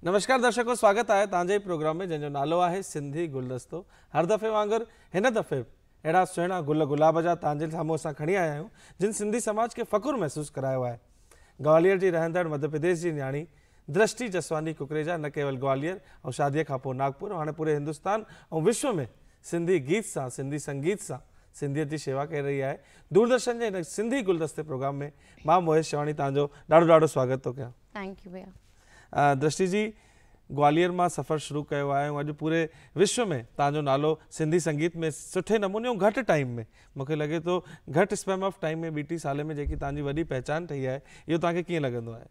नमस्कार दर्शकों, स्वागत है तव्हांजे प्रोग्राम में जंहिंजो नालो है सिंधी गुलदस्तो। हर दफ़े वांगुरु हिन दफ़े अहिड़ा सुहिणा गुल गुलाब जा तव्हांजे साम्हूं असां खणी आया आहियूं जिन सिंधी समाज के फ़ख़ुरु महसूस करायो है। ग्वालियर जी रहंदड़ मध्य प्रदेश जी न्याणी दृष्टि जसवानी कुकरेजा न केवल ग्वालियर और शादीअ खां पोइ नागपुर हाणे पूरे हिंदुस्तान और विश्व में सिंधी गीत सां सिंधी संगीत सां सिंधियत की सेवा कर रही है। दूरदर्शन के इन सिंधी गुलदस्ते प्रोग्राम में मां मोहित शवाणी तव्हांजो ॾाढो ॾाढो स्वागत थो कयां। थैंक यू भैया। दृष्टि जी, ग्वालियर में सफ़र शुरू किया है। अॼु पूरे विश्व में तव्हांजो नालो सिंधी संगीत में सुठे नमूने और घट टाइम में मूंखे लगे तो घट स्पैम ऑफ टाइम में 20 साल में जी तव्हांजी वॾी पहचान ठही है, इहो तव्हांखे कीअं लॻंदो आहे?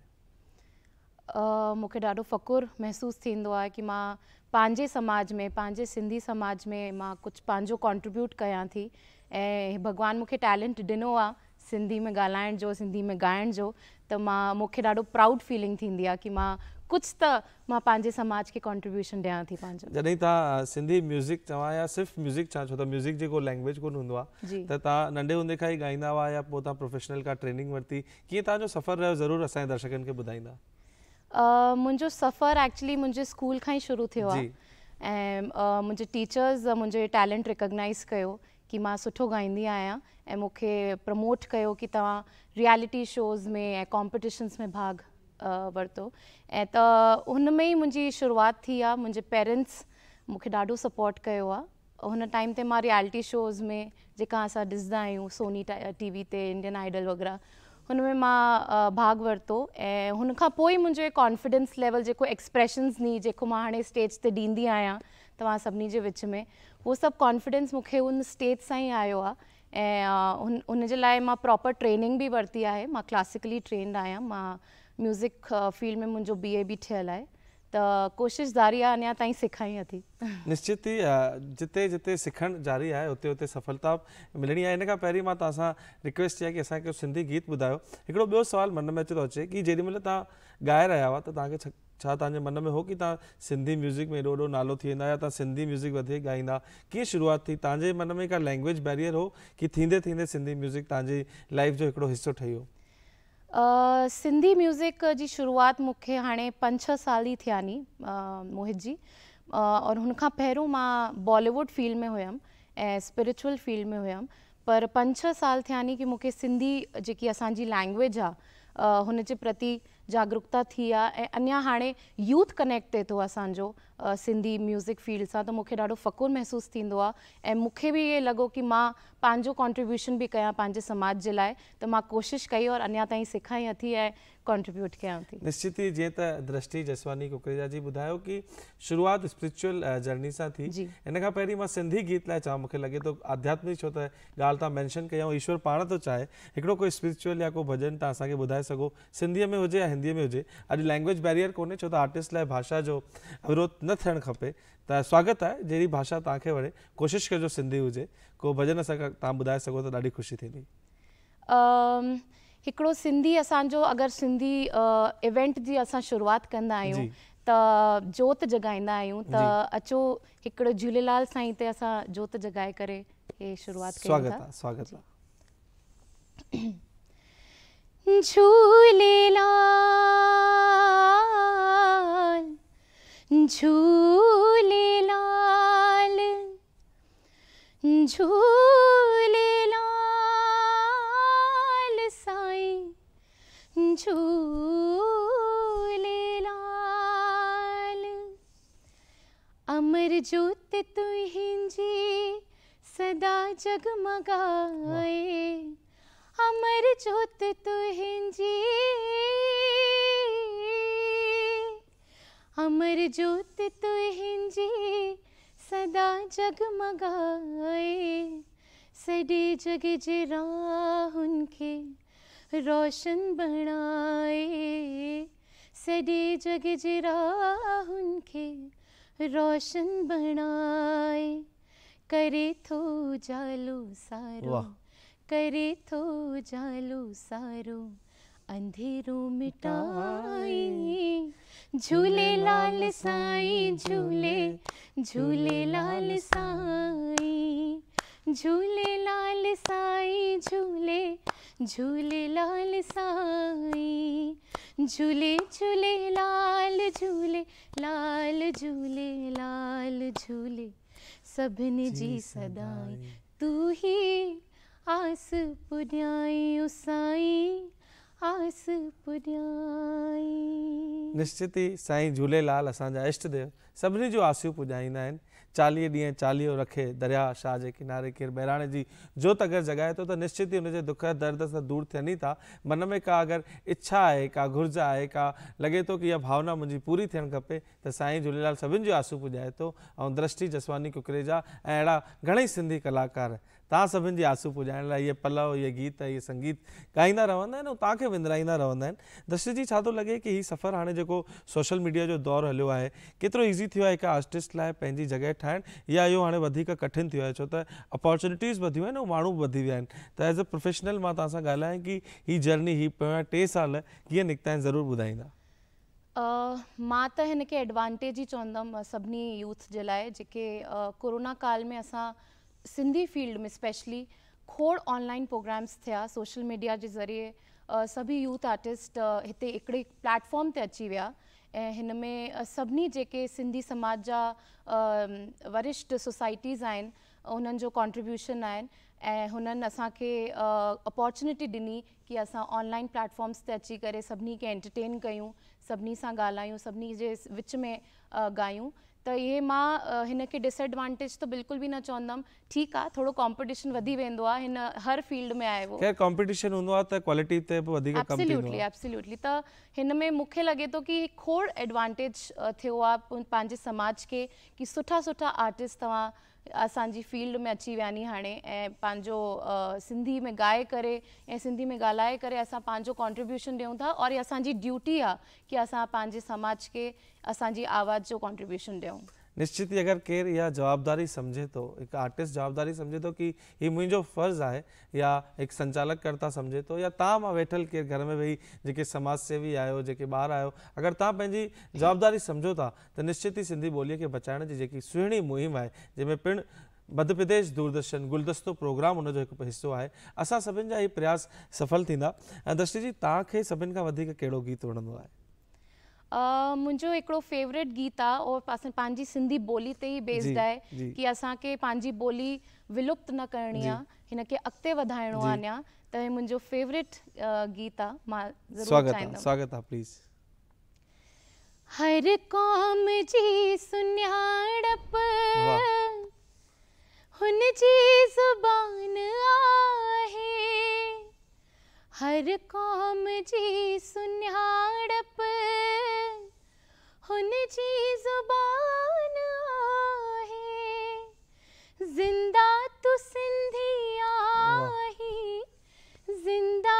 मूंखे ॾाढो फ़ख़ुरु महसूस थींदो आहे कि मां पंहिंजे समाज में पंहिंजे सिंधी समाज में मां कुछ पंहिंजो कॉन्ट्रीब्यूट कयां थी ऐं भगवान मूंखे टैलेंट ॾिनो आहे सिंधी में ॻाल्हाइण जो, सिंधी में ॻाइण जो, त मूंखे ॾाढो प्राउड फीलिंग थींदी आहे कि मां कुछ त मां पंहिंजे समाज के कॉन्ट्रीब्यूशन ॾियां थी पंहिंजो। जॾहिं तव्हां सिंधी म्यूज़िक चवां या सिर्फ़ु म्यूज़िक छो त म्यूज़िक जो लैंग्वेज कोन हूंदो आहे, त तव्हां नंढे हूंदे खां ई ॻाईंदा हुआ या पोइ तव्हां प्रोफेशनल का ट्रेनिंग वरिती, कीअं तव्हांजो सफ़र रहियो? ज़रूरु असांजे दर्शकनि खे ॿुधाईंदा। मुंहिंजो सफ़र एक्चुअली मुंहिंजे स्कूल खां ई शुरू थियो आहे ऐं मुंहिंजे टीचर्स मुंहिंजे टैलेंट रिकॉग्नाइज़ कयो कि मां सुठो ॻाईंदी आहियां ऐं मूंखे प्रमोट कयो कि तव्हां रियलिटी शोज़ में ऐं कॉम्पिटिशन्स में भाग वरितो ऐं त हुन में ई मुंहिंजी शुरूआत थी आहे। मुंहिंजे पेरेंट्स मूंखे ॾाढो सपोर्ट कयो आहे। हुन टाइम ते मां रियलिटी शोज़ में जेका असां ॾिसंदा आहियूं सोनी टीवी ते इंडियन आइडल वग़ैरह, हुन में मां भाग वरितो ऐं हुन खां पोइ मुंहिंजो कॉन्फिडेंस लेवल जेको एक्सप्रेशन्स नी जेको मां हाणे स्टेज ते ॾींदी आहियां तव्हां सभिनी जे विच में, उहो सभु कॉन्फिडेंस मूंखे उन स्टेज सां ई आयो आहे ऐं उन जे लाइ मां प्रॉपर ट्रेनिंग बि वरिती आहे। मां क्लासिकली ट्रेंड आहियां, मां म्यूज़िक फील्ड में मुंहिंजो BA बि थियल आहे, त कोशिशि जारी आहे अञा ताईं सिखाई थी। निश्चित ही जिते जिते सिखण जारी है उते उते सफलता मिलनी है। इन खां पहिरीं मां तव्हां सां रिक्वेस्ट किया कि असांखे सिंधी गीत ॿुधायो। हिकिड़ो ॿियो सवाल मन में अचे अचे कि जेॾी महिल तव्हां ॻाए रहिया हुआ त तव्हांखे छा तव्हांजे मन में हो कि तव्हां सिंधी म्यूज़िक में एॾो नालो थी वेंदा या तव्हां सिंधी म्यूज़िक वधीक ॻाईंदा? कीअं शुरुआत थी? तव्हांजे मन में का लैंग्वेज बैरियर हो कि थींदे थींदे सिंधी म्यूज़िक तव्हांजी लाइफ जो हिकिड़ो हिस्सो ठही वियो? सिंधी म्यूज़िक जी शुरुआत मूंखे हाणे 5-6 साल ई थिया नी मोहित जी, और हुनखां पहिरियों मां बॉलीवुड फील्ड में हुयमि ऐं स्पिरिचुअल फील्ड में हुयमि, पर 5-6 साल थिया नी कि मूंखे सिंधी जेकी असांजी लैंग्वेज आहे हुन जे प्रति जागरूकता थी आहे ऐं अञा हाणे यूथ कनेक्ट थिए थो असांजो सिंधी म्यूज़िक फील्ड सां, त मूंखे ॾाढो फ़ख़ुरु महसूस थींदो आहे ऐं मूंखे बि इहे लॻो कि मां पंहिंजो कॉन्ट्रीब्यूशन बि कयां पंहिंजे समाज जे लाइ, त मां कोशिशि कई और अञा ताईं सिखाई थी ऐं कॉन्ट्रीब्यूट कयां थी। निश्चित ही जीअं त दृष्टि जसवानी कुकरेजा जी ॿुधायो कि शुरुआत स्पिरिचुअल जर्नी सां थी। इन खां पहिरीं मां सिंधी गीत लाइ चवां, मूंखे लॻे थो आध्यात्मिक, छो त ॻाल्हि तव्हां मेंशन कयऊं ईश्वर पाण थो चाहे हिकिड़ो कोई स्पिरिचुअल या को भॼन तव्हां असांखे ॿुधाए सघो, सिंधीअ में हुजे या हिंदीअ में हुजे। अॼु लैंग्वेज बैरियर कोन्हे, छो त आर्टिस्ट लाइ भाषा जो विरोध न थियणु खपे, त स्वागत आहे। जहिड़ी भाषा तव्हांखे वणे कोशिशि कजो सिंधी हुजे, को भॼन असांखे तव्हां ॿुधाए सघो त ॾाढी ख़ुशी थींदी। हिकिड़ो सिंधी असांजो अगरि सिंधी इवेंट जी असां शुरूआत कंदा आहियूं त जोत जॻाईंदा आहियूं, त अचो हिकिड़ो झूलेलाल साईं ते असां जोत जॻाए करे हे शुरूआत कयूं था। स्वागत आहे। झूलेलाल झूलेलाल झूलेलाल साईं झूलेलाल। अमर ज्योत तुंहिंजी सदा जगमगाए, अमर ज्योत तुंहिंजी, अमर ज्योत तुंहिंजी सदा जगमगाए, सॼे जग जे राहुनि खे रोशन बणाए, सॼे जग जे राहुनि खे रोशन बणाए, करे थो जालो सारो, करे थो जालो सारो, अंधेरो मिटाई, झूलेलाल साईं झूले, झूलेलाल साईं, झूलेलाल साईं झूले, झूलेलाल साईं, झूले झूले लाल झूले लाल झूले लाल झूले सभिनी जी सदाई तू ही आस पुॼाई उसाई आस पुॼाई। निश्चित ही साईं झूलेलाल असांजा इष्ट देव सभिनी जो आसियूं पुॼाईंदा आहिनि। 40 ॾींहं चालीहो रखे दरिया शाह जे किनारे केरु बहिराणे जी जोत अगरि जॻाए थो त निश्चित ही हुनजे दुख दर्द सां दूर थियनि ई था। मन में का अगरि इच्छा आहे, का घुर्ज आहे, का लॻे थो कि इहा भावना मुंहिंजी पूरी थियणु खपे त साईं झूलेलाल सभिनि जो आंसू पुॼाए थो। ऐं दृष्टि जसवानी कुकरेजा ऐं अहिड़ा घणेई सिंधी कलाकार तव्हां सभिनि जी आंसू पुॼाइण लाइ इहे पलव, इहे गीत, इहे संगीत ॻाईंदा रहंदा आहिनि ऐं तव्हांखे विंदराईंदा रहंदा आहिनि। दृष्टि जी छा थो लॻे कि हीउ सफ़र हाणे जेको सोशल मीडिया जो दौरु हलियो आहे केतिरो ईज़ी थियो आहे हिकु आर्टिस्ट लाइ पंहिंजी जॻह ठाहिणु, या इहो हाणे वधीक कठिन थियो आहे छो त अपॉर्चुनिटीज़ वधियूं आहिनि ऐं माण्हू वधी विया आहिनि। त एज़ अ प्रोफेशनल मां तव्हां सां ॻाल्हायां कि हीअ जर्नी हीअ पोयां 3 साल कीअं निकिता आहिनि, ज़रूरु ॿुधाईंदा। मां त हिन खे एडवांटेज ई चवंदमि सभिनी यूथ जे लाइ जेके कोरोना काल में असां सिंधी फील्ड में स्पेशली खोड़ ऑनलाइन प्रोग्राम्स थिया सोशल मीडिया जे ज़रिए। सभी यूथ आर्टिस्ट हिते हिकिड़े प्लेटफॉर्म ते अची विया ऐं हिन में सभिनी जेके सिंधी समाज जा वरिष्ठ सोसाइटीज़ आहिनि उन्हनि जो कॉन्ट्रीब्यूशन आहिनि ऐं हुननि असांखे अपॉर्चुनिटी ॾिनी कि असां ऑनलाइन प्लेटफॉर्म्स ते अची करे सभिनी खे एंटरटेन कयूं, सभिनी सां ॻाल्हायूं, सभिनी जे विच में ॻायूं। त इहे मां हिन खे डिसएडवांटेज त बिल्कुल भी न चवंदमि। ठीकु आहे, थोरो कॉम्पिटिशन वधी वेंदो आहे, हिन हर फील्ड में आहे वो। खैर कॉम्पिटिशन हूंदो आहे त क्वालिटी ते बि वधीक कम थींदो आहे। एब्सोल्युटली त हिन में मूंखे लॻे थो कि खोड़ एडवांटेज थियो आहे पंहिंजे समाज खे कि सुठा सुठा आर्टिस्ट तव्हां असांजी फील्ड में अची विया आहिनि हाणे ऐं पंहिंजो सिंधी में ॻाए करे ऐं सिंधी में ॻाल्हाए करे असां पंहिंजो कॉन्ट्रीब्यूशन ॾियूं था और असांजी ड्यूटी आहे कि असां पंहिंजे समाज खे असांजी आवाज़ जो कॉन्ट्रीब्यूशन ॾियूं। निश्चित ही अगर केर इहा जवाबदारी समझे तो, एक आर्टिस्ट जवाबदारी समझे तो कि ये मुझो फर्ज है, या एक संचालक करता समझे तो, या ता मां वेठल केर घर में वेही जेके समाज सेवी आयो, जेके बाहर आयो, अगर ता पंहिंजी जवाबदारी समझो था तो निश्चित ही सिंधी ॿोलीअ खे बचाइण जी जेकी सुहिणी मुहिम है जंहिंमें पिण मध्य प्रदेश दूरदर्शन गुलदस्तो प्रोग्राम उनजो हिकु हिस्सो है, असां सभिनि जा ही प्रयास सफल थींदा। दृष्टि जी तव्हांखे सभिनि खां वधीक कहिड़ो गीत वणंदो आहे? मुंहिंजो हिकिड़ो फेवरेट गीत आहे और असां पंहिंजी सिंधी ॿोली ते ई बेस्ड आहे कि असांखे पंहिंजी ॿोली विलुप्त न करणी आहे, हिन खे अॻिते वधाइणो आहे अञा। त हे मुंहिंजो फेवरेट गीत आहे, मां ज़रूरु चाहींदमि। स्वागत आहे प्लीज़। हर क़ौम जी सुञाणप हुन जी ज़ुबान आहे, हर क़ौम जी सुञाणप हुन जी ज़ुबान आहे, ज़िंदा तू सिंधी आही, ज़िंदा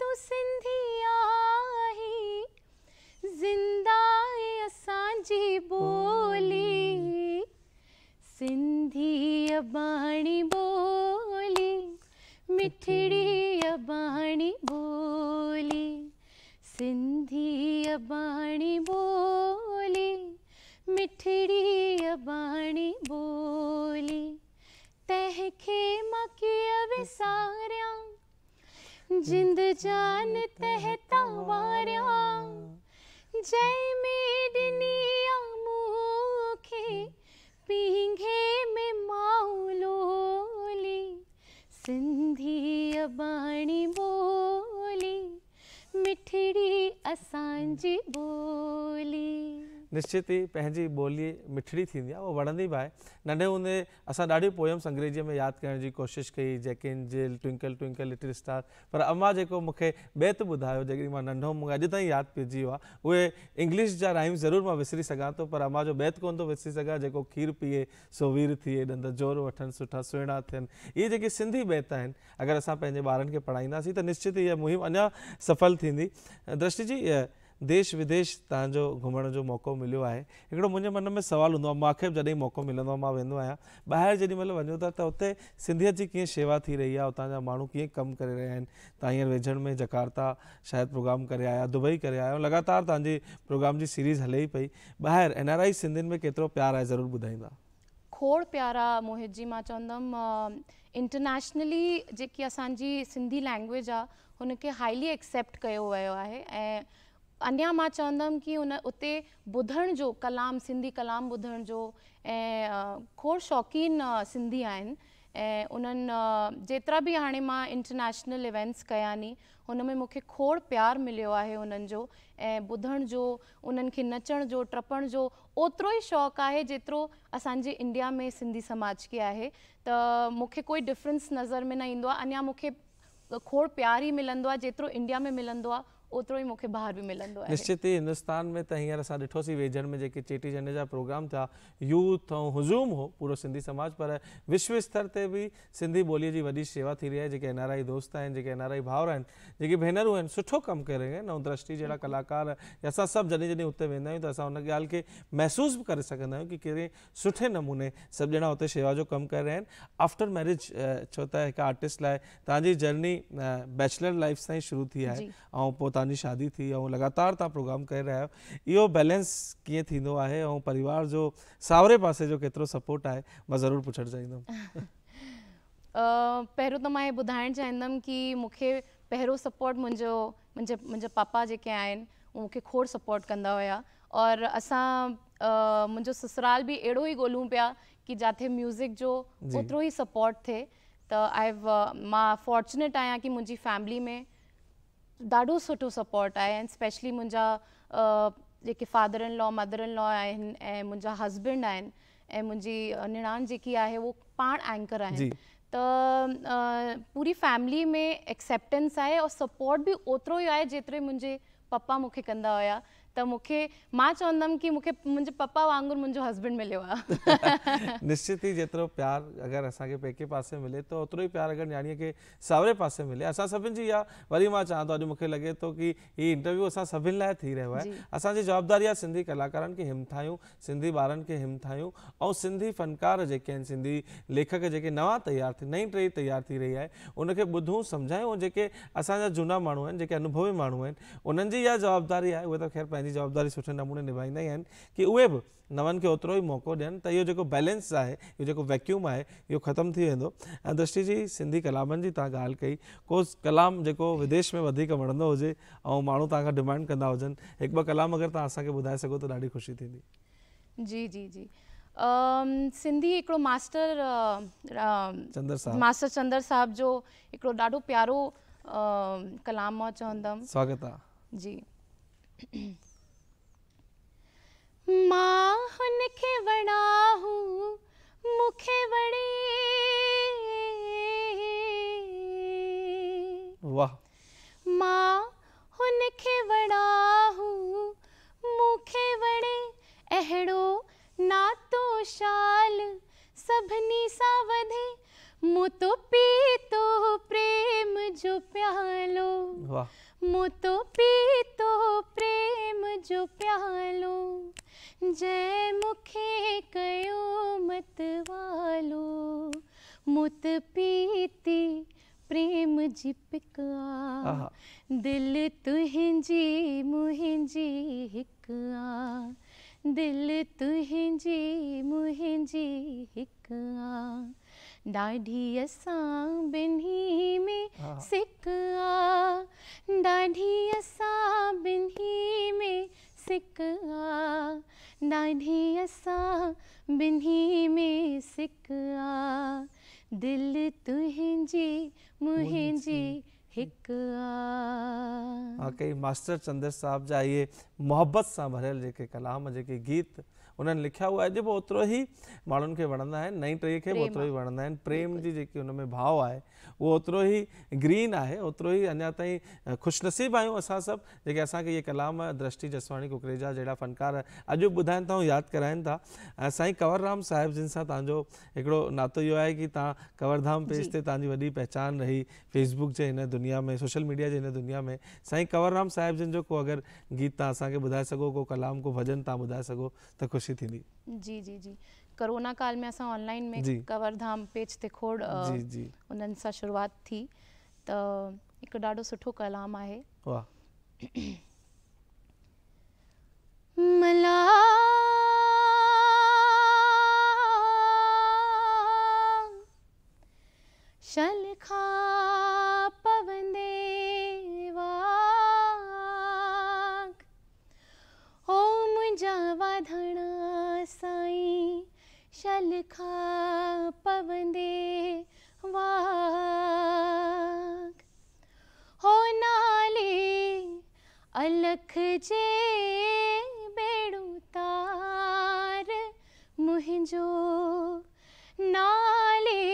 तू सिंधी आही, ज़िंदा असांजी ॿोली, सिंधी अबाणी ॿोली, मिठड़ी अबाणी ॿोली, सिंधी अबाणी ॿोली, मिठड़ी अबाणी ॿोली, तंहिंखे मां कीअं विसारियां, जिंद जान तहता वारियां, जंहिंमें ॾिनी आ मूंखे पींघे में माउ लोली, सिंधी अबाणी ॿोली, मिठड़ी असांजी ॿोली। निश्चित ही पंहिंजी ॿोली मिठड़ी थींदी आहे, उहो वणंदी बि आहे। नंढे हूंदे असां ॾाढियूं पोयम्स अंग्रेजीअ में यादि करण जी कोशिशि कई, Jack and Jill, twinkle twinkle little star, पर अम्मा जेको मूंखे बैत ॿुधायो जेकॾहिं मां नंढो मूंखे अॼु ताईं यादि पइजी वियो आहे, उहे इंग्लिश जा राइम्स ज़रूरु मां विसरी सघां थो, पर अम्मा जो बैत कोन थो विसरी सघां, जेको खीर पीए सो वीर थिए, ॾंद जोर वठनि सुठा सुहिणा थियनि। इहे जेके सिंधी बैत आहिनि अगरि असां पंहिंजे ॿारनि खे पढ़ाईंदासीं त निश्चित इहा मुहिम अञा सफल थींदी। दृष्टि जी देश विदेश तव्हांजो घुमण जो मौक़ो मिलियो आहे, हिकिड़ो मुंहिंजे मन में सुवाल हूंदो आहे, मूंखे बि जॾहिं मौक़ो मिलंदो आहे मां वेंदो आहियां ॿाहिरि, जेॾी महिल वञो था त उते सिंधियत जी कीअं शेवा थी रही आहे, उतां जा माण्हू कीअं कमु करे रहिया आहिनि। तव्हां हींअर वेझण में जकार्ता शायदि प्रोग्राम करे आया, दुबई करे आया, लगातार तव्हांजी प्रोग्राम जी सीरीज़ हले ई पई, ॿाहिरि NRI सिंधियुनि में केतिरो प्यार आहे, ज़रूरु ॿुधाईंदा। खोड़ प्यारा मोहित जी, मां चवंदमि इंटरनेशनली जेकी असांजी सिंधी लैंग्वेज आहे हुनखे हाईली एक्सेप्ट कयो वियो आहे ऐं अञा मां चवंदमि कि उते ॿुधण जो कलाम, सिंधी कलाम ॿुधण जो ऐं खोड़ शौक़ीन सिंधी आहिनि ऐं उन्हनि जेतिरा बि हाणे मां इंटरनेशनल इवेंट्स कया नी हुन में मूंखे खोड़ प्यार मिलियो आहे उन्हनि जो ऐं ॿुधण जो, उन्हनि खे नचण जो, टपण जो ओतिरो ई शौक़ु आहे जेतिरो असांजे इंडिया में सिंधी समाज खे आहे। त मूंखे कोई डिफरेंस नज़र में न ईंदो आहे, अञा मूंखे खोड़ प्यार ई मिलंदो आहे, जेतिरो इंडिया में मिलंदो आहे ओतिरो ई मूंखे ॿाहिरि बि मिलंदो आहे। निश्चित ही हिंदुस्तान में त हींअर असां ॾिठोसीं वेझर में जेके चेटीचंड जा प्रोग्राम थिया, यूथ ऐं हुजूम हो पूरो सिंधी समाज, पर विश्व स्तर ते बि सिंधी ॿोलीअ जी वॾी शेवा थी रही आहे। जेके NRI दोस्त आहिनि, जेके NRI भाउर आहिनि, जेके भेनरूं आहिनि, सुठो कमु करे रहिया आहिनि ऐं दृष्टि जहिड़ा कलाकार असां सभु जॾहिं जॾहिं हुते वेंदा आहियूं त असां हुन ॻाल्हि खे महसूस बि करे सघंदा आहियूं कि कहिड़े सुठे नमूने सभु ॼणा हुते शेवा जो कमु करे रहिया आहिनि। आफ्टर मैरिज, छो त हिकु आर्टिस्ट लाइ तव्हांजी जर्नी बैचलर लाइफ सां ई शुरू थी आहे ऐं पोइ तव्हांजी शादी थी ऐं लगातार तव्हां प्रोग्राम करे रहिया आहियो, इहो बैलेंस कीअं थींदो आहे ऐं परिवार जो सावरे पासे जो केतिरो सपोर्ट आहे, मां ज़रूरु पुछणु चाहींदुमि। पहिरियों त मां हे ॿुधाइणु चाहींदमि कि मूंखे पहिरियों सपोर्ट मुंहिंजे पापा जेके आहिनि उहे मूंखे खोड़ सपोर्ट कंदा हुया और असां मुंहिंजो ससुराल बि अहिड़ो ई ॻोल्हूं पिया कि जिथे म्यूज़िक जो ओतिरो ई सपोर्ट थिए। त मां फॉर्चुनेट आहियां कि मुंहिंजी फैमिली में ॾाढो सुठो सपोर्ट आहे एंड स्पेशली मुंहिंजा जेके father in law, mother in law आहिनि ऐं मुंहिंजा हस्बैंड आहिनि ऐं मुंहिंजी निणान जेकी आहे वो पाण एंकर आहिनि। त पूरी फैमिली में एक्सेप्टेंस आहे और सपोर्ट बि ओतिरो ई आहे जेतिरो मुंहिंजे पप्पा मूंखे कंदा हुया। त मां चवंदमि कि मूंखे मुंहिंजे पप्पा वांगुरु मुंहिंजो हस्बैंड मिलियो आहे। निश्चित ही जेतिरो प्यार अगरि असांखे पेके पासे मिले त ओतिरो ई प्यार अगरि न्याणीअ खे सावरे पासे मिले। असां सभिनि जी इहा वरी मां चवां थो, अॼु मूंखे लॻे थो कि हीउ इंटरव्यू असां सभिनि लाइ थी रहियो आहे। असांजी जवाबदारी आहे सिंधी कलाकारनि खे हिमथायूं, सिंधी ॿारनि खे हिमथायूं ऐं सिंधी फनकार जेके आहिनि, सिंधी लेखक जेके नवां तयार थी, नई टही तयार थी रही आहे, उनखे ॿुधूं सम्झायूं ऐं जेके असांजा झूना माण्हू आहिनि, जेके अनुभवी माण्हू आहिनि, उन्हनि जी इहा जवाबदारी आहे, उहे त ख़ैर पंहिंजी जवाबदारी सुठे नमूने निभाईंदा ई आहिनि कि उहे बि नवनि खे ओतिरो ई मौक़ो ॾियनि त इहो जेको बैलेंस आहे, इहो जेको वैक्यूम आहे, इहो ख़तमु थी वेंदो। ऐं दृष्टि जी सिंधी कलामनि जी तव्हां ॻाल्हि कई, को कलाम जेको विदेश में वधीक वणंदो हुजे ऐं माण्हू तव्हां खां डिमांड कंदा हुजनि, हिकु ॿ कलाम अगरि तव्हां असांखे ॿुधाए सघो त ॾाढी ख़ुशी थींदी। जी जी जी सिंधी हिकिड़ो मास्टर चंदर साहब जो हिकिड़ो ॾाढो प्यारो कलाम मां चवंदमि। स्वागत आहे जी। मां हुनखे वणा हूं मूंखे वणे, वाह। मां हुनखे वणा हूं मूंखे वणे, अहिड़ो नातो शाल सभिनी सां वधे, मूं तो पीतो प्रेम जो प्यालो, मूं तो पीतो प्रेम जो प्यालो, जंहिं मूंखे कयो मतवालो, मूं त पीती प्रेम जी पिका, दिल तुंहिंजी मुंहिंजी हिकु आ, दिल तुंहिंजी मुंहिंजी हिकु आ, ॾाढी असां ॿिन्ही में सिक आ, ॾाढी असां ॿिन्ही में सिक आ, ॾाढी असां ॿिन्ही में सिक आ, दिल तुंहिंजी मुंहिंजी हिकु आ। वाकई मास्टर चंदर साहब जा इहे मोहब्बत सां भरियल जेके कलाम, जेके गीत उन्हनि लिखिया हुआ, अॼु बि ओतिरो ई माण्हुनि खे वणंदा आहिनि, नई टही खे बि ओतिरो ई वणंदा आहिनि। प्रेम जी जेकी हुन में भाव आहे उहो ओतिरो ई ग्रीन आहे, ओतिरो ई अञा ताईं ख़ुशनसीब आहियूं असां सभु जेके असांखे इहे कलाम दृष्टि जसवाणी कुकरेजा जहिड़ा फ़नकार अॼु ॿुधाइनि था ऐं यादि कराइनि था। साईं कंवरराम साहिब जिन सां तव्हांजो हिकिड़ो नातो इहो आहे कि तव्हां कंवरधाम पेज ते तव्हांजी वॾी पहचान रही, फेसबुक जे हिन दुनिया में, सोशल मीडिया जे हिन दुनिया में। साईं कंवरराम साहिब जिन जो को अगरि गीत तव्हां असांखे ॿुधाए सघो, को कलाम, को भॼन तव्हां ॿुधाए सघो त ख़ुशी थींदी। जी जी जी कोरोना काल में असां ऑनलाइन में कंवरधाम पेज ते खोड़ उन्हनि सां शुरूआत थी, त हिकु ॾाढो सुठो कलाम आहे। वाह। मला शल खां पवंदे वाग शलखा पवंदे वाग हो नाले अलख जे बेड़ू तार मुहिंजो नाले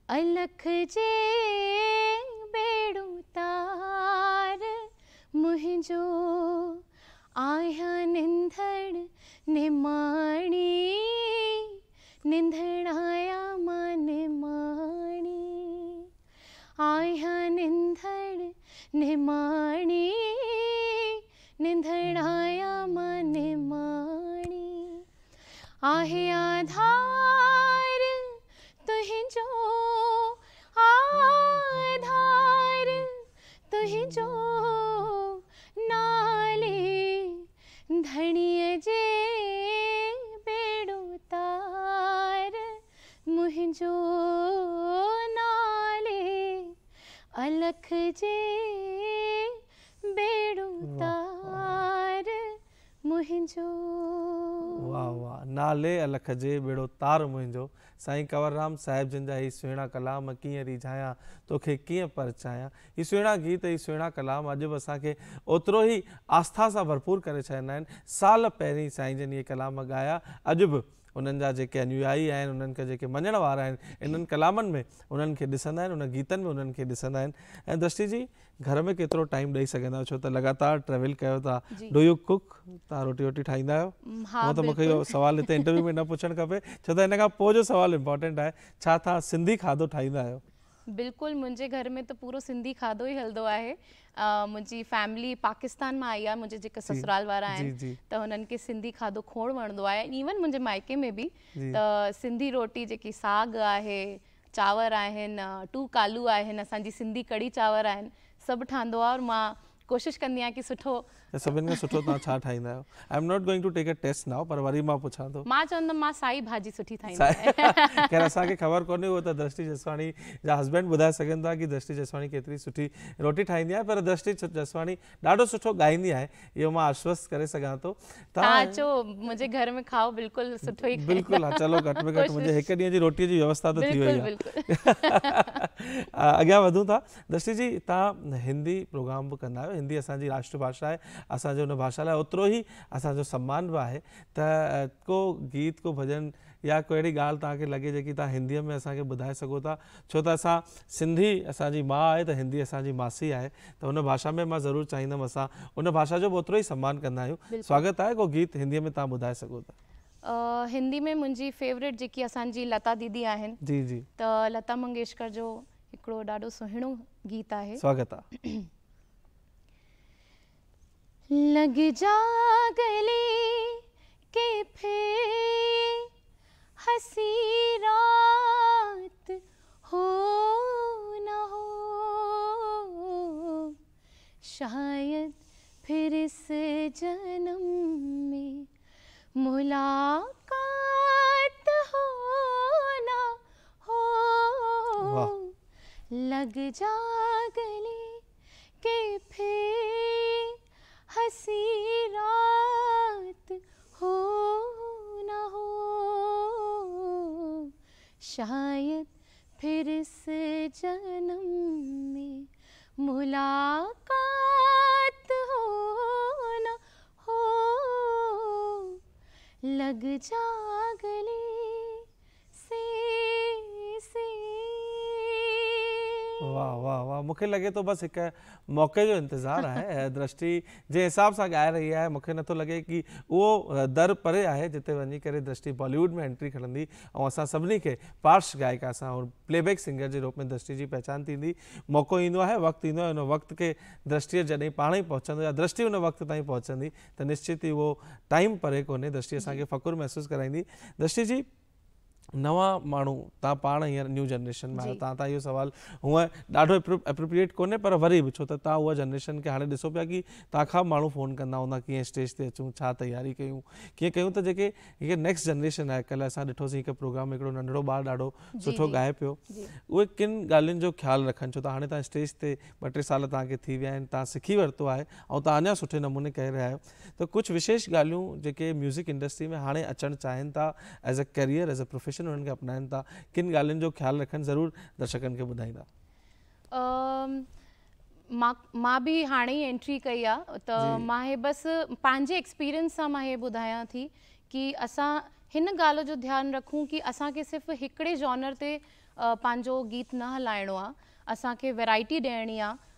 अलख जे बेड़ू तार मुहिंजो आया निंधड़ निमाणी निंधड़ाया मां निमाणी आया निंधड़ निमाणी निंधड़ाया मां निमाणी आहे आधार तुहिंजो आधार तुहिंजो नाले धणीअ जे बेड़ू तार मुहिंजो नाले अलख जे बेड़ू तार मुहिंजो। वाह वाह, नाले अलख जे बेड़ो तार मुहिंजो। साईं कंवरराम साहिब जिन जा ही सुहिणा कलाम कीअं रिझायां तोखे कीअं परचायां। ही सुहिणा गीत, ही सुहिणा कलाम अॼु बि असांखे ओतिरो ई आस्था सां भरपूर करे छॾींदा आहिनि। साल पहिरीं साईं जन इहे कलाम ॻाया, अॼु बि उन्हनि जा जेके अनुयायी आहिनि, उन्हनि खे जेके मञण वारा आहिनि, इन्हनि कलामनि में उन्हनि खे ॾिसंदा आहिनि, उन गीतनि में उन्हनि खे ॾिसंदा आहिनि। ऐं दृष्टि जी, घर में केतिरो टाइम ॾेई सघंदा आहियो, छो त लगातार ट्रेवल कयो था? Do U cook? तव्हां रोटी वोटी ठाहींदा आहियो? हाँ, त मूंखे इहो सवाल हिते इंटरव्यू में न पुछणु खपे, छो त हिन खां पोइ जो सवाल इम्पोर्टेंट आहे, छा तव्हां सिंधी खाधो ठाहींदा आहियो? बिल्कुलु, मुंहिंजे घर में त पूरो सिंधी खाधो ई हलंदो आहे। मुंहिंजी फैमिली पाकिस्तान मां आई आहे, मुंहिंजे जेके ससुराल वारा आहिनि त हुननि खे सिंधी खाधो खोड़ वणंदो आहे। इवन मुंहिंजे माइके में बि त सिंधी रोटी जेकी साग आहे, चांवर आहिनि, टूक आलू आहिनि, असांजी सिंधी कढ़ी चांवर आहिनि, सभु ठहंदो आहे। और मां कोशिशि कंदी आहियां कि सुठो। सभिनि खां सुठो तव्हां छा ठाहींदा आहियो? I'm not going to take a test now, पर वरी मां पुछां थो। मां चवंदमि मां साई भाॼी सुठी ठाहींदी आहियां। खैर, असांखे ख़बर कोन्हे, उहो त दृष्टि जसवाणी जा हस्बैंड ॿुधाए सघनि था कि दृष्टि जसवाणी केतिरी सुठी रोटी ठाहींदी आहे, पर दृष्टि जसवाणी ॾाढो सुठो ॻाईंदी आहे, इहो मां आश्वस्त करे सघां थो। तव्हां अचो मुंहिंजे घर में खाओ, बिल्कुलु सुठो ई। बिल्कुलु, हा, चलो घटि में घटि मुंहिंजे हिकु ॾींहं जी रोटीअ जी व्यवस्था त थी वई आहे। अॻियां वधूं था। दृष्टि जी, तव्हां हिंदी प्रोग्राम बि कंदा आहियो, हिंदी असांजी राष्ट्र भाषा आहे, असांजो उन भाषा लाइ ओतिरो ई असांजो सम्मान बि आहे। त को गीत, को भॼन या कोई अहिड़ी ॻाल्हि तव्हांखे लॻे जेकी तव्हां हिंदीअ में असांखे ॿुधाए सघो था, छो त असां सिंधी असांजी माउ आहे, त हिंदी असांजी मासी आहे, त हुन भाषा में मां ज़रूरु चाहींदुमि असां उन भाषा जो बि ओतिरो ई सम्मान कंदा आहियूं। स्वागत आहे, को गीत हिंदीअ में तव्हां ॿुधाए सघो था? हिंदी में मुंहिंजी फेवरेट जेकी असांजी लता दीदी आहिनि, जी जी, त लता मंगेशकर जो हिकिड़ो ॾाढो सुहिणो गीत आहे। स्वागत आहे। लग जा गले के फिर हंसी रात हो न हो, शायद फिर इस जन्म में मुलाकात हो न हो। लग जा गले के फिर हंसी रात हो न हो, शायद फिर इस जन्म में मुलाकात हो न हो। लग जा गले से। वाह वाह वाह, मूंखे लॻे थो बसि हिकु मौक़े जो इंतज़ारु आहे। दृष्टि जे हिसाब सां ॻाए रही आहे, मूंखे नथो लॻे कि उहो दर परे आहे जिते वञी करे दृष्टि बॉलीवुड में एंट्री खणंदी ऐं असां सभिनी खे पार्श्व गायिका सां और प्लेबैक सिंगर जे रूप में दृष्टि जी पहचान थींदी। मौक़ो ईंदो आहे, वक़्तु ईंदो आहे, उन वक़्त खे दृष्टिअ जॾहिं पाण ई पहुचंदो या दृष्टि उन वक़्त ताईं पहुचंदी त निश्चित ई उहो टाइम परे कोन्हे, दृष्टि असांखे फ़ख़ुरु महसूसु कराईंदी। दृष्टि जी, नवा माण्हू तव्हां पाण हींअर न्यू जनरेशन में आहियो, तव्हां इहो सुवाल हूअं ॾाढो एप्रोप्रिएट कोन्हे पर वरी बि छो त तव्हां उहा जनरेशन खे हाणे ॾिसो पिया की तव्हां खां माण्हू फ़ोन कंदा हूंदा कीअं स्टेज ते अचूं, छा तयारी कयूं, कीअं कयूं, त जेके हीअ नेक्स्ट जनरेशन आहे, कल्ह असां ॾिठोसीं हिकु प्रोग्राम में हिकिड़ो नंढिड़ो ॿारु ॾाढो सुठो ॻाए पियो, उहे किन ॻाल्हियुनि जो ख़्यालु रखनि, छो त हाणे तव्हां स्टेज ते 2-3 साल तव्हांखे थी विया आहिनि, तव्हां सिखी वरितो आहे ऐं तव्हां अञा सुठे नमूने करे रहिया आहियो, त कुझु विशेष ॻाल्हियूं जेके म्यूज़िक इंडस्ट्री में हाणे अचणु चाहिनि था as a career as a profession उन्हनि खे अपनाइनि था, किन ॻाल्हियुनि जो ख़्यालु रखनि ज़रूरु दर्शकनि खे ॿुधाईंदा? मां बि हाणे ई एंट्री कई आहे त मां हे बसि पंहिंजे एक्सपीरियंस सां मां हे ॿुधायां थी की असां हिन ॻाल्हि जो ध्यानु रखूं की असांखे सिर्फ़ु हिकिड़े जॉनर ते पंहिंजो गीत न हलाइणो आहे, असांखे वैरायटी ॾियणी आहे।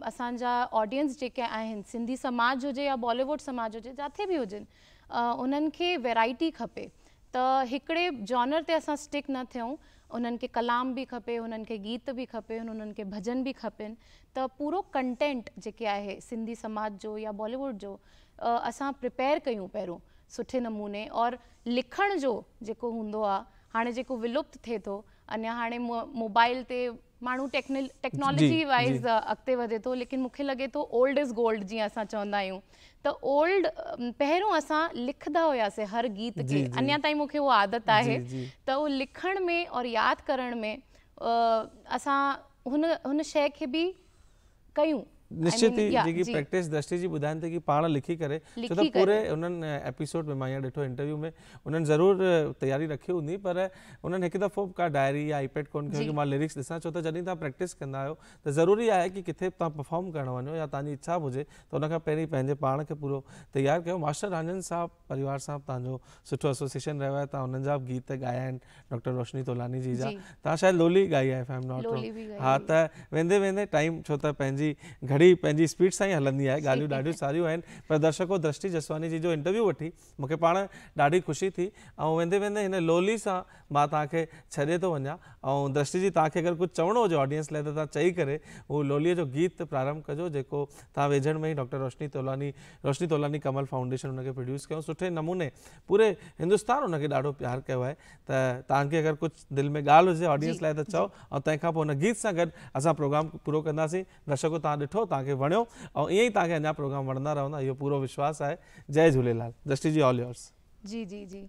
असांजा ऑडियंस जेके आहिनि, सिंधी समाज हुजे या बॉलीवुड समाज हुजे, जिथे बि हुजनि, उन्हनि खे वैरायटी खपे, त हिकिड़े जॉनर ते असां स्टिक न थियूं, उन्हनि खे कलाम बि खपे, उन्हनि खे गीत बि खपे, उन्हनि खे भॼन बि खपेनि, त पूरो कंटेंट जेके आहे सिंधी समाज जो या बॉलीवुड जो असां प्रिपेयर कयूं पहिरियों सुठे नमूने, और लिखण जो जेको हूंदो आहे, हाणे जेको विलुप्त थिए थो, अञा हाणे मोबाइल ते माण्हू टेक्नोलॉजी वाइज़ अॻिते वधे थो, लेकिन मूंखे लॻे थो ओल्ड इज़ गोल्ड जीअं असां चवंदा आहियूं, त ओल्ड पहिरियों असां लिखंदा हुआसीं हर गीत खे, अञा ताईं मूंखे उहा आदत आहे, त उहो लिखण में और यादि करण में असां हुन शइ खे बि कयूं। निश्चित ही जेकी प्रैक्टिस दृष्टि जी ॿुधाइनि थी की पाण लिखी करे, छो त पूरे उन्हनि एपिसोड में मां हीअं ॾिठो इंटरव्यू में उन्हनि ज़रूरु तयारी रखी हूंदी, पर उन्हनि हिकु दफ़ो का डायरी या आईपैड कोन कयो की मां लिरिक्स ॾिसां, छो त जॾहिं तव्हां प्रैक्टिस कंदा आहियो त ज़रूरी आहे की किथे तव्हां परफॉर्म करणु वञो या तव्हांजी इच्छा हुजे त उनखां पहिरीं पंहिंजे पाण खे पूरो तयारु कयो। मास्टर रांझन साहब परिवार सां तव्हांजो सुठो एसोसिएशन रहियो आहे, तव्हां उन्हनि जा बि गीत ॻाया आहिनि, डॉक्टर रोशनी तोलानी जी जा, तव्हां शायदि लोली ॻाई आहे, if I am not wrong. हा, त वेंदे वेंदे टाइम, छो त पंहिंजी घड़ी पंहिंजी स्पीड सां ई हलंदी आहे, ॻाल्हियूं ॾाढियूं सारियूं आहिनि, पर दर्शको दृष्टि जसवानी जी जो इंटरव्यू वठी मूंखे पाण ॾाढी ख़ुशी थी, ऐं वेंदे वेंदे हिन लोली सां मां तव्हांखे छॾे थो वञा, ऐं दृष्टि जी तव्हांखे अगरि कुझु चवणो हुजे ऑडियंस लाइ त तव्हां चई करे उहो लोलीअ जो गीत प्रारंभ कजो, जेको तव्हां वेझण में ई डॉक्टर रोशनी तोलानी कमल फाउंडेशन हुनखे प्रोड्यूस कयो, सुठे नमूने पूरे हिंदुस्तान हुनखे ॾाढो प्यारु कयो आहे, त तव्हांखे अगरि कुझु दिलि में ॻाल्हि हुजे ऑडियंस लाइ त चओ, ऐं तंहिंखां पोइ हुन गीत सां गॾु असां प्रोग्राम पूरो कंदासीं। दर्शको तव्हां ॾिठो, तव्हांखे वणियो, ऐं ईअं ई तव्हांखे अञा प्रोग्राम वणंदा रहंदा, इहो पूरो विश्वास आहे। जय झूलेलाल। दृष्टि जी ऑल योर्स। जी जी जी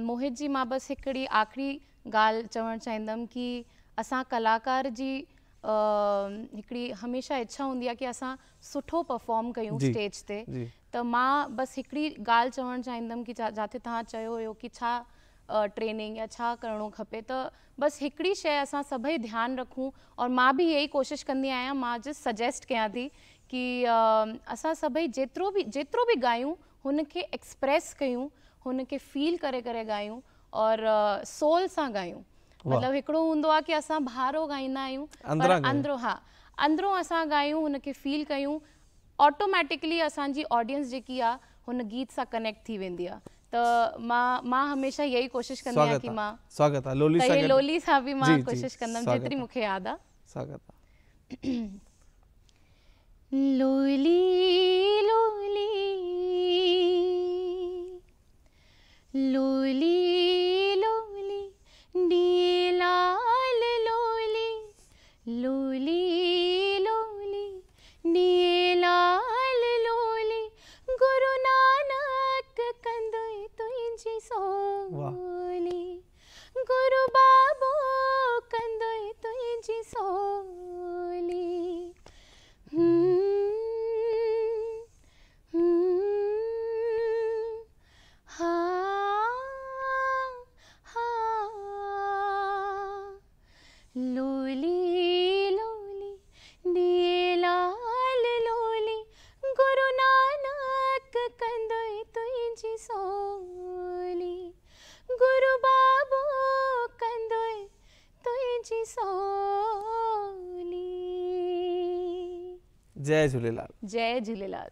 मोहित जी, मां बसि हिकिड़ी आख़िरी ॻाल्हि चवणु चाहींदमि की असां कलाकार जी हिकिड़ी हमेशह इच्छा हूंदी आहे की असां सुठो परफॉर्म कयूं स्टेज ते, त मां बसि हिकिड़ी ॻाल्हि चवणु चाहींदमि की जिथे तव्हां चयो हुयो की छा ट्रेनिंग या छा करिणो खपे, त बसि हिकिड़ी शइ असां सभई ध्यानु रखूं, और मां बि इहा ई कोशिशि कंदी आहियां, मां जस्ट सजेस्ट कयां थी की असां सभई जेतिरो बि ॻायूं हुनखे एक्सप्रेस कयूं, हुनखे फील करे करे ॻायूं, और सोल सां ॻायूं। मतिलबु हिकिड़ो हूंदो आहे की असां बाहिरों ॻाईंदा आहियूं, पर अंदरों असां ॻायूं, हुनखे फील कयूं, ऑटोमैटिकली असांजी ऑडियंस जेकी आहे हुन गीत सां कनेक्ट थी वेंदी आहे। त मां हमेशह यही कोशिशि कंदी आहियां की मां लोली सां बि मां कोशिशि कंदमि जेतिरी मूंखे यादि आहे। लोली लोली लोली लोली नीलाल लोली लोली लोली नीलाल लोली गुरु नानक कंदोई तुंहिंजी सोली गुरु बाबो कंदोई तुंहिंजी सोली। लोली लोली नीलाल लोली गुरु नानक कंदोई तुंहिंजी सोली गुरु बाबो कंदोई तुंहिंजी सोली। जय झूलेलाल। जय झूलेलाल।